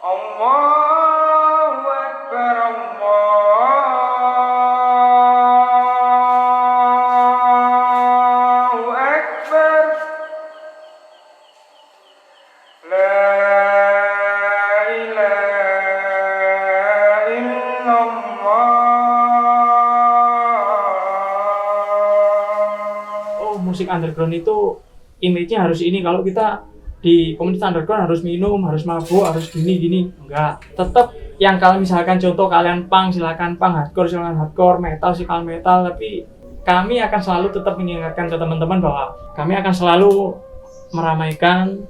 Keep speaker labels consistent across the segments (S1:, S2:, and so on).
S1: Allahu Akbar, Allahu Akbar. La ilaha illallah.
S2: Oh, musik underground itu image-nya harus ini. Kalau kita di komunitas underground harus minum, harus mabuk, harus gini. Enggak. Tetap yang kalau misalkan contoh kalian punk, silakan punk, hardcore silakan hardcore, metal silakan metal, tapi kami akan selalu tetap mengingatkan ke teman-teman bahwa kami akan selalu meramaikan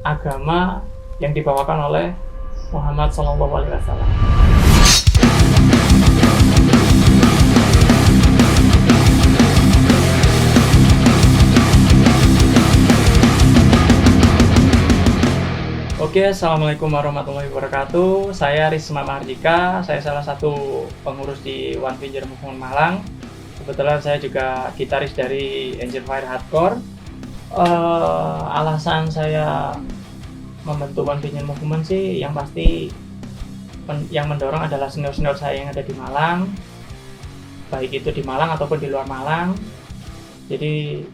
S2: agama yang dibawakan oleh Muhammad SAW. Oke, assalamualaikum warahmatullahi wabarakatuh. Saya Risma Mahardika. Saya salah satu pengurus di One Finger Movement Malang. Kebetulan saya juga gitaris dari Angel Fire Hardcore. Alasan saya membentuk One Finger Movement sih, yang pasti yang mendorong adalah senior-senior saya yang ada di Malang, baik itu di Malang ataupun di luar Malang. Jadi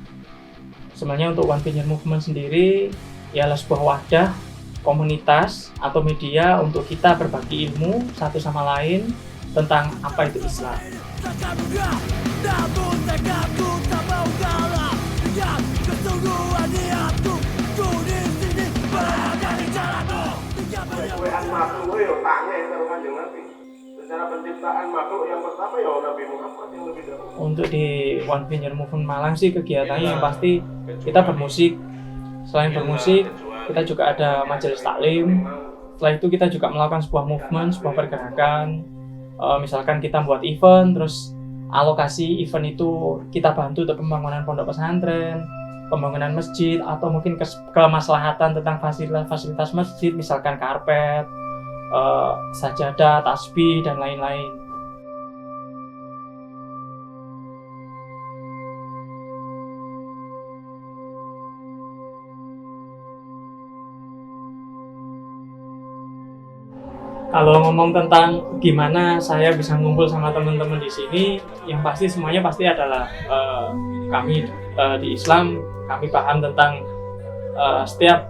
S2: sebenarnya untuk One Finger Movement sendiri ialah sebuah wadah komunitas atau media untuk kita berbagi ilmu satu sama lain tentang apa itu Islam.
S3: Penciptaan makhluk ya tanya itu Kanjeng Nabi. Secara penciptaan makhluk yang pertama ya Nabi Muhammad yang lebih dahulu.
S2: Untuk di One Finger Movement Malang sih kegiatannya yang pasti kita bermusik. Selain bermusik, kita juga ada majelis taklim. Setelah itu kita juga melakukan sebuah movement, sebuah pergerakan. Misalkan kita buat event, terus alokasi event itu kita bantu untuk pembangunan pondok pesantren, pembangunan masjid, atau mungkin kemaslahatan tentang fasilitas masjid, misalkan karpet, sajadah, tasbih, dan lain-lain. Kalau ngomong tentang gimana saya bisa ngumpul sama teman-teman di sini, yang pasti semuanya pasti adalah kami di Islam, kami paham tentang setiap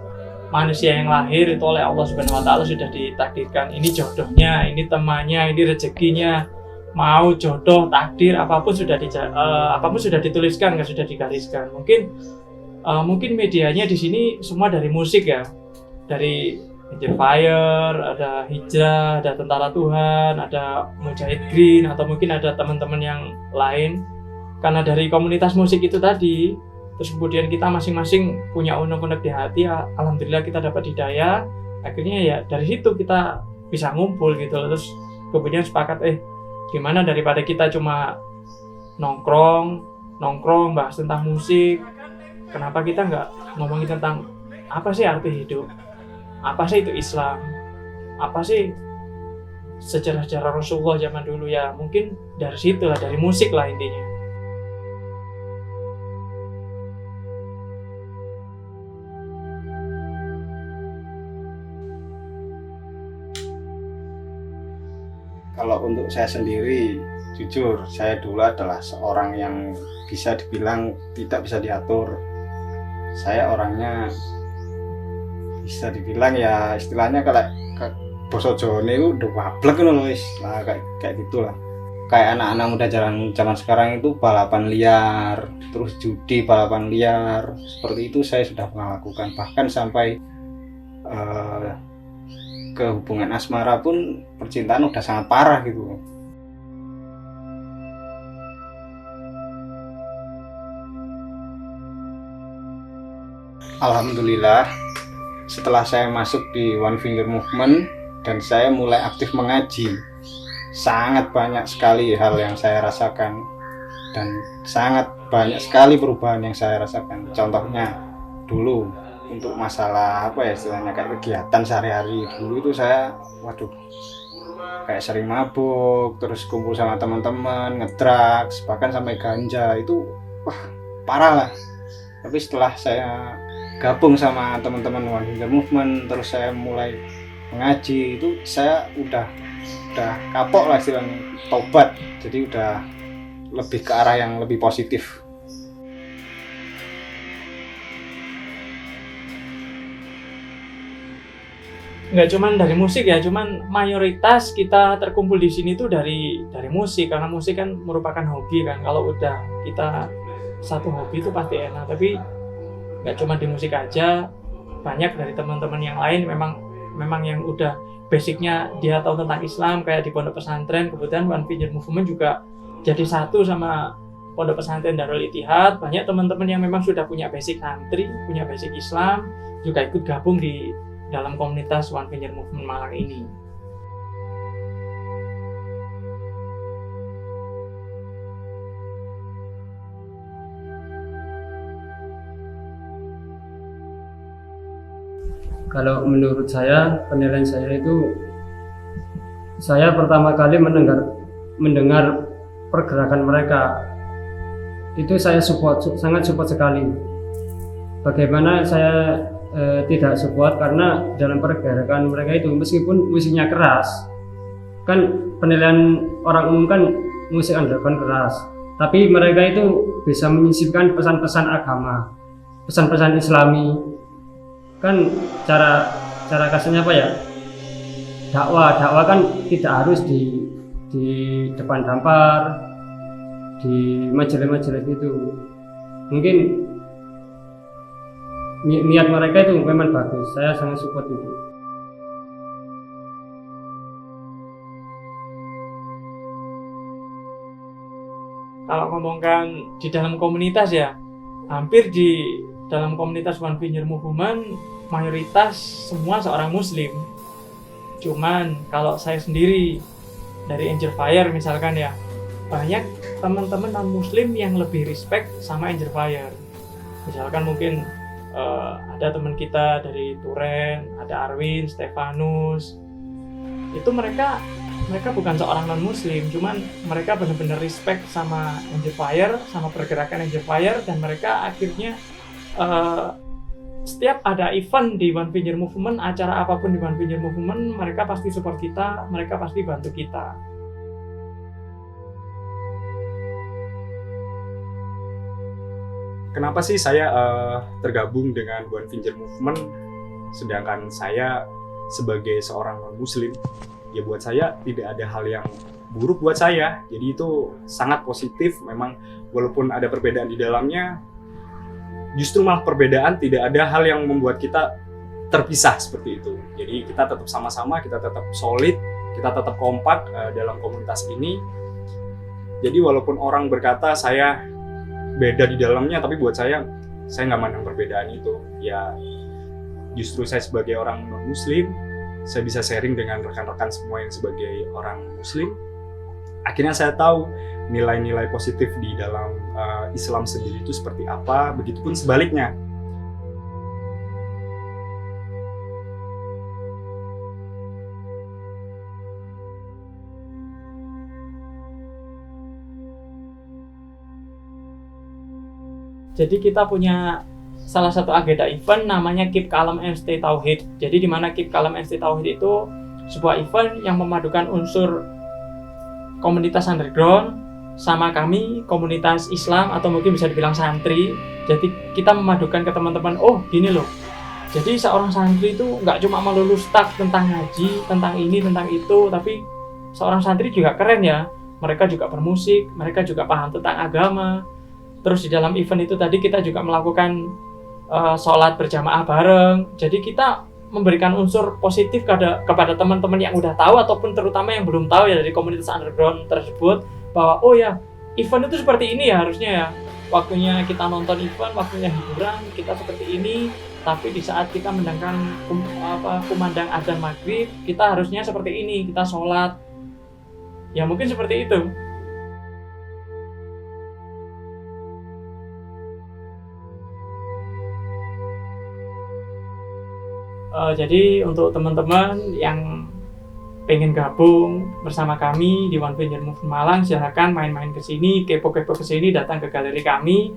S2: manusia yang lahir itu oleh Allah Subhanahu Wa Taala sudah ditakdirkan. Ini jodohnya, ini temannya, ini rezekinya, mau jodoh, takdir, apapun sudah dituliskan, nggak sudah digariskan. Mungkin medianya di sini semua dari musik ya, dari Angel Fire, ada Hijrah, ada Tentara Tuhan, ada Mujahid Green, atau mungkin ada teman-teman yang lain. Karena dari komunitas musik itu tadi, terus kemudian kita masing-masing punya unek-unek di hati, alhamdulillah kita dapat hidayah. Akhirnya ya dari situ kita bisa ngumpul gitu. Terus kemudian sepakat, gimana daripada kita cuma nongkrong bahas tentang musik, kenapa kita nggak ngomongin tentang apa sih arti hidup? Apa sih itu Islam? Apa sih sejarah-sejarah Rasulullah zaman dulu ya? Mungkin dari situ lah, dari musik lah intinya.
S4: Kalau untuk saya sendiri, jujur saya dulu adalah seorang yang bisa dibilang tidak bisa diatur. Saya orangnya bisa dibilang ya istilahnya kalau basa Jawa itu udah wablek loh wis lah kayak gitulah. Kayak anak-anak muda zaman sekarang itu balapan liar, terus judi balapan liar, seperti itu saya sudah melakukan, bahkan sampai ke hubungan asmara pun percintaan udah sangat parah gitu. Alhamdulillah, setelah saya masuk di One Finger Movement dan saya mulai aktif mengaji, sangat banyak sekali hal yang saya rasakan dan sangat banyak sekali perubahan yang saya rasakan. Contohnya dulu untuk masalah apa ya istilahnya kayak kegiatan sehari-hari, dulu itu saya kayak sering mabuk, terus kumpul sama teman-teman, ngedrags, bahkan sampai ganja, itu parah lah. Tapi setelah saya gabung sama teman-teman One Finger Movement, terus saya mulai mengaji itu saya udah kapok lah istilahnya, tobat, jadi udah lebih ke arah yang lebih positif.
S2: Nggak cuman dari musik ya, cuman mayoritas kita terkumpul di sini tuh dari musik, karena musik kan merupakan hobi kan. Kalau udah kita satu hobi itu pasti enak, tapi nggak cuma di musik aja, banyak dari teman-teman yang lain memang yang udah basicnya dia tahu tentang Islam, kayak di pondok pesantren. Kebetulan One Finger Movement juga jadi satu sama pondok pesantren Darul Ittihad. Banyak teman-teman yang memang sudah punya basic santri, punya basic Islam, juga ikut gabung di dalam komunitas One Finger Movement Malang ini.
S5: Kalau menurut saya, penilaian saya itu, saya pertama kali mendengar pergerakan mereka, itu saya sangat support sekali. Bagaimana saya tidak support, karena dalam pergerakan mereka itu meskipun musiknya keras, kan penilaian orang umum kan musik underground keras, tapi mereka itu bisa menyisipkan pesan-pesan agama, pesan-pesan Islami. Kan cara kasarnya apa ya, dakwah kan tidak harus di depan dampar, di majelis-majelis itu. Mungkin niat mereka itu memang bagus, saya sangat support itu.
S2: Kalau ngomongkan di dalam komunitas ya, hampir di dalam komunitas One Finger Movement mayoritas semua seorang muslim. Cuman kalau saya sendiri dari Angel Fire misalkan ya, banyak teman-teman non muslim yang lebih respect sama Angel Fire. Misalkan mungkin ada teman kita dari Turen, ada Arwin, Stefanus. Itu mereka bukan seorang non muslim, cuman mereka benar-benar respect sama Angel Fire, sama pergerakan Angel Fire, dan mereka akhirnya setiap ada event di One Finger Movement, acara apapun di One Finger Movement, mereka pasti support kita, mereka pasti bantu kita.
S6: Kenapa sih saya tergabung dengan One Finger Movement, sedangkan saya sebagai seorang non-muslim? Ya buat saya tidak ada hal yang buruk buat saya, jadi itu sangat positif. Memang walaupun ada perbedaan di dalamnya, justru malah perbedaan tidak ada hal yang membuat kita terpisah seperti itu. Jadi kita tetap sama-sama, kita tetap solid, kita tetap kompak dalam komunitas ini. Jadi walaupun orang berkata saya beda di dalamnya, tapi buat saya nggak mandang perbedaan itu. Ya justru saya sebagai orang non-muslim, saya bisa sharing dengan rekan-rekan semua yang sebagai orang muslim. Akhirnya saya tahu nilai-nilai positif di dalam Islam sendiri itu seperti apa, begitupun sebaliknya.
S2: Jadi kita punya salah satu agenda event namanya Keep Kalem and Stay Tauhid. Jadi di mana Keep Kalem and Stay Tauhid itu sebuah event yang memadukan unsur komunitas underground sama kami komunitas Islam atau mungkin bisa dibilang santri. Jadi kita memadukan ke teman-teman, oh gini loh, jadi seorang santri itu nggak cuma melulu stuck tentang ngaji, tentang ini, tentang itu, tapi seorang santri juga keren ya, mereka juga bermusik, mereka juga paham tentang agama. Terus di dalam event itu tadi kita juga melakukan sholat berjamaah bareng. Jadi kita memberikan unsur positif kepada teman-teman yang udah tahu ataupun terutama yang belum tahu ya dari komunitas underground tersebut, bahwa oh ya, event itu seperti ini ya harusnya ya. Waktunya kita nonton event, waktunya hiburan, kita seperti ini. Tapi di saat kita mendengarkan kumandang adzan maghrib, kita harusnya seperti ini, kita sholat. Ya mungkin seperti itu. Jadi untuk teman-teman yang pengen gabung bersama kami di One Finger Movement Malang, silahkan main-main ke sini, kepo-kepo ke sini, datang ke galeri kami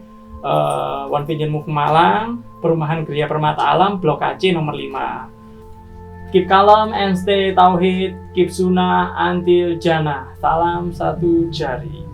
S2: One Finger Movement Malang, Perumahan Gria Permata Alam, Blok AC nomor 5. Keep calm and stay tauhid, keep sunnah until jannah. Salam satu jari.